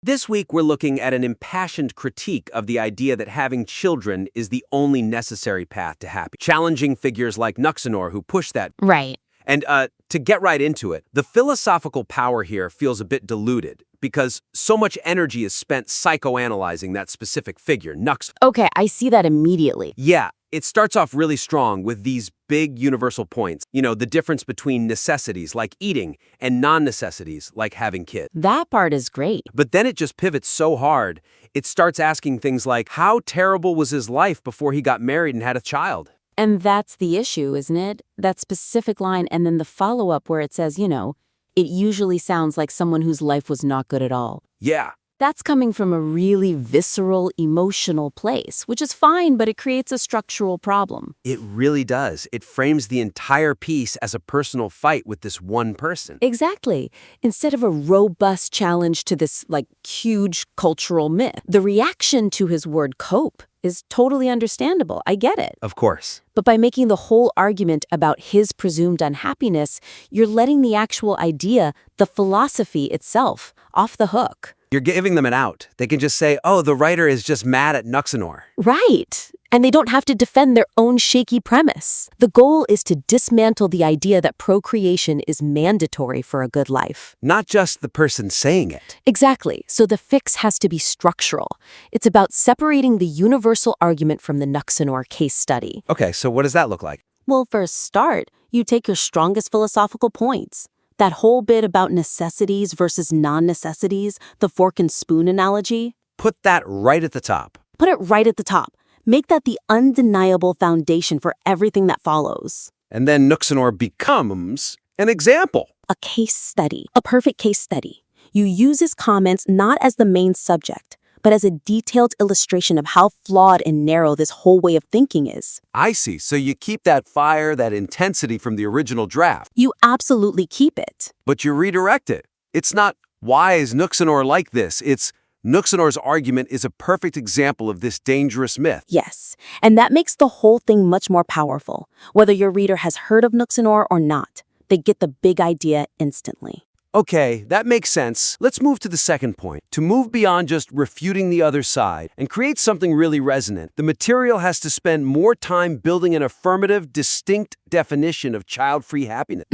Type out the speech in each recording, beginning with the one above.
This week, we're looking at an impassioned critique of the idea that having children is the only necessary path to happiness, challenging figures like Nuxenor who push that. Right. And to get right into it, the philosophical power here feels a bit diluted because so much energy is spent psychoanalyzing that specific figure, Nux. Okay, I see that immediately. Yeah, it starts off really strong with these big universal points. You know, the difference between necessities like eating and non-necessities like having kids. That part is great. But then it just pivots so hard. It starts asking things like, how terrible was his life before he got married and had a child? And that's the issue, isn't it? That specific line and then the follow-up where it says, it usually sounds like someone whose life was not good at all. Yeah. That's coming from a really visceral, emotional place, which is fine, but it creates a structural problem. It really does. It frames the entire piece as a personal fight with this one person. Exactly. Instead of a robust challenge to this, huge cultural myth, the reaction to his word cope is totally understandable. I get it. Of course. But by making the whole argument about his presumed unhappiness, you're letting the actual idea, the philosophy itself, off the hook. You're giving them an out. They can just say, oh, the writer is just mad at Nuxenor. Right. And they don't have to defend their own shaky premise. The goal is to dismantle the idea that procreation is mandatory for a good life. Not just the person saying it. Exactly. So the fix has to be structural. It's about separating the universal argument from the Nuxenor case study. Okay, so what does that look like? Well, for a start, you take your strongest philosophical points. That whole bit about necessities versus non-necessities, the fork and spoon analogy. Put that right at the top. Put it right at the top. Make that the undeniable foundation for everything that follows. And then Nuxenor becomes an example. A case study, a perfect case study. You use his comments not as the main subject, but as a detailed illustration of how flawed and narrow this whole way of thinking is. I see. So you keep that fire, that intensity from the original draft. You absolutely keep it. But you redirect it. It's not, why is Nuxenor like this? It's, Nuxenor's argument is a perfect example of this dangerous myth. Yes, and that makes the whole thing much more powerful. Whether your reader has heard of Nuxenor or not, they get the big idea instantly. Okay, that makes sense. Let's move to the second point. To move beyond just refuting the other side and create something really resonant, the material has to spend more time building an affirmative, distinct definition of child-free happiness.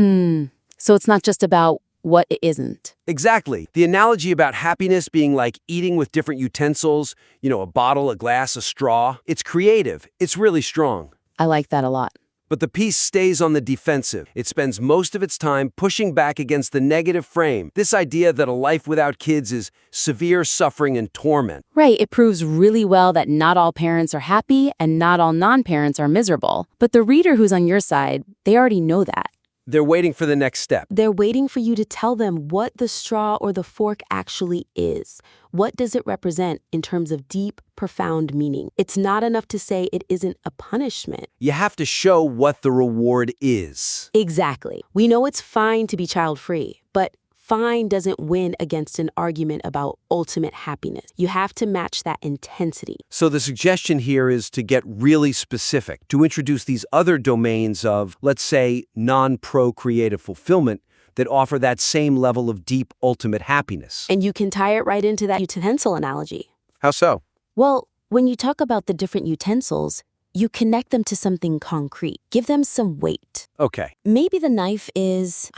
So it's not just about what it isn't. Exactly. The analogy about happiness being like eating with different utensils, a bottle, a glass, a straw, it's creative. It's really strong. I like that a lot. But the piece stays on the defensive. It spends most of its time pushing back against the negative frame, this idea that a life without kids is severe suffering and torment. Right, it proves really well that not all parents are happy and not all non-parents are miserable. But the reader who's on your side, they already know that. They're waiting for the next step. They're waiting for you to tell them what the straw or the fork actually is. What does it represent in terms of deep, profound meaning? It's not enough to say it isn't a punishment. You have to show what the reward is. Exactly. We know it's fine to be child-free, but fine doesn't win against an argument about ultimate happiness. You have to match that intensity. So the suggestion here is to get really specific, to introduce these other domains of, let's say, non-procreative fulfillment that offer that same level of deep, ultimate happiness. And you can tie it right into that utensil analogy. How so? Well, when you talk about the different utensils, you connect them to something concrete. Give them some weight. Okay. Maybe the knife is,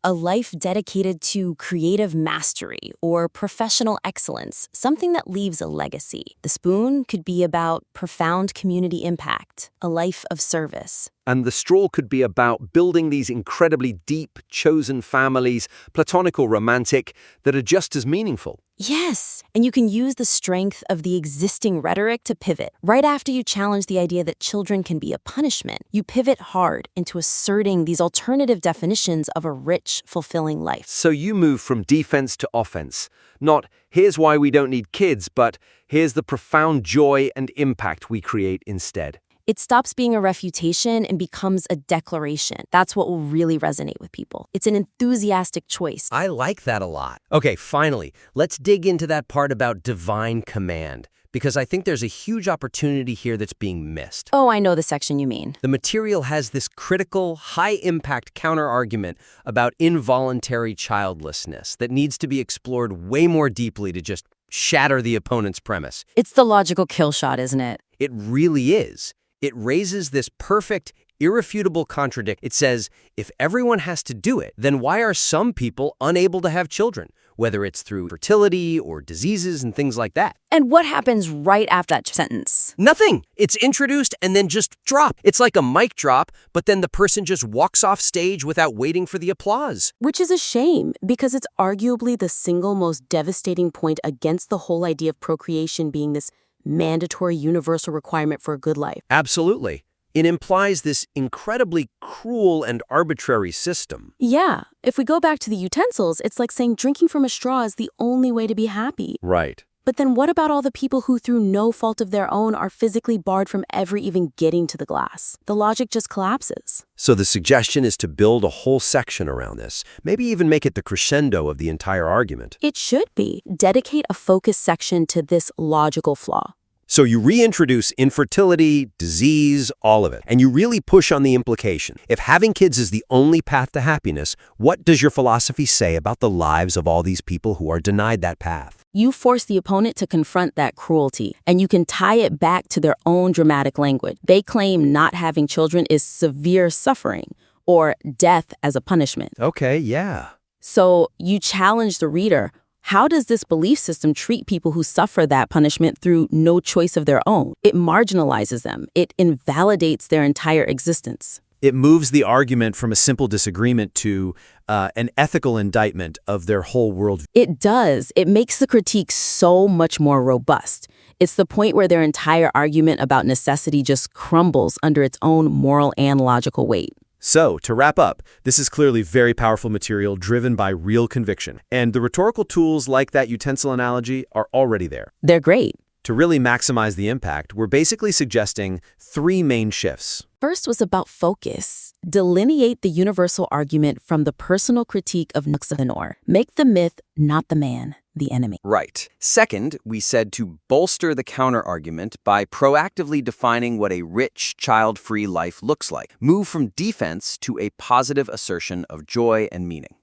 a life dedicated to creative mastery or professional excellence, something that leaves a legacy. The spoon could be about profound community impact, a life of service. And the straw could be about building these incredibly deep, chosen families, platonic or romantic, that are just as meaningful. Yes, and you can use the strength of the existing rhetoric to pivot. Right after you challenge the idea that children can be a punishment, you pivot hard into asserting these alternative definitions of a rich, fulfilling life. So you move from defense to offense. Not, here's why we don't need kids, but here's the profound joy and impact we create instead. It stops being a refutation and becomes a declaration. That's what will really resonate with people. It's an enthusiastic choice. I like that a lot. Okay, finally, let's dig into that part about divine command. because I think there's a huge opportunity here that's being missed. Oh, I know the section you mean. The material has this critical, high-impact counter-argument about involuntary childlessness that needs to be explored way more deeply to just shatter the opponent's premise. It's the logical kill shot, isn't it? It really is. It raises this perfect, irrefutable contradiction. It says, if everyone has to do it, then why are some people unable to have children, whether it's through fertility or diseases and things like that? And what happens right after that sentence? Nothing. It's introduced and then just drop. It's like a mic drop, but then the person just walks off stage without waiting for the applause. Which is a shame, because it's arguably the single most devastating point against the whole idea of procreation being this mandatory universal requirement for a good life. Absolutely. It implies this incredibly cruel and arbitrary system. Yeah, if we go back to the utensils, it's like saying drinking from a straw is the only way to be happy. Right. But then what about all the people who, through no fault of their own, are physically barred from ever even getting to the glass? The logic just collapses. So the suggestion is to build a whole section around this, maybe even make it the crescendo of the entire argument. It should be. Dedicate a focus section to this logical flaw. So you reintroduce infertility, disease, all of it, and you really push on the implication. If having kids is the only path to happiness, what does your philosophy say about the lives of all these people who are denied that path? You force the opponent to confront that cruelty, and you can tie it back to their own dramatic language. They claim not having children is severe suffering, or death as a punishment. Okay, yeah. So you challenge the reader. How does this belief system treat people who suffer that punishment through no choice of their own? It marginalizes them. It invalidates their entire existence. It moves the argument from a simple disagreement to an ethical indictment of their whole worldview. It does. It makes the critique so much more robust. It's the point where their entire argument about necessity just crumbles under its own moral and logical weight. So, to wrap up, this is clearly very powerful material driven by real conviction. And the rhetorical tools like that utensil analogy are already there. They're great. To really maximize the impact, we're basically suggesting 3 main shifts. First was about focus. Delineate the universal argument from the personal critique of Nuxavenor. Make the myth, not the man, the enemy. Right. Second, we said to bolster the counter-argument by proactively defining what a rich, child-free life looks like. Move from defense to a positive assertion of joy and meaning.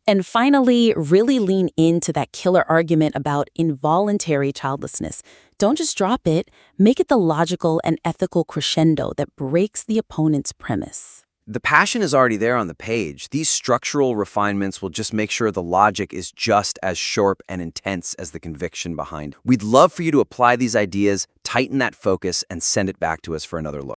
And finally, really lean into that killer argument about involuntary childlessness. Don't just drop it. Make it the logical and ethical crescendo that breaks the opponent's premise. The passion is already there on the page. These structural refinements will just make sure the logic is just as sharp and intense as the conviction behind. We'd love for you to apply these ideas, tighten that focus, and send it back to us for another look.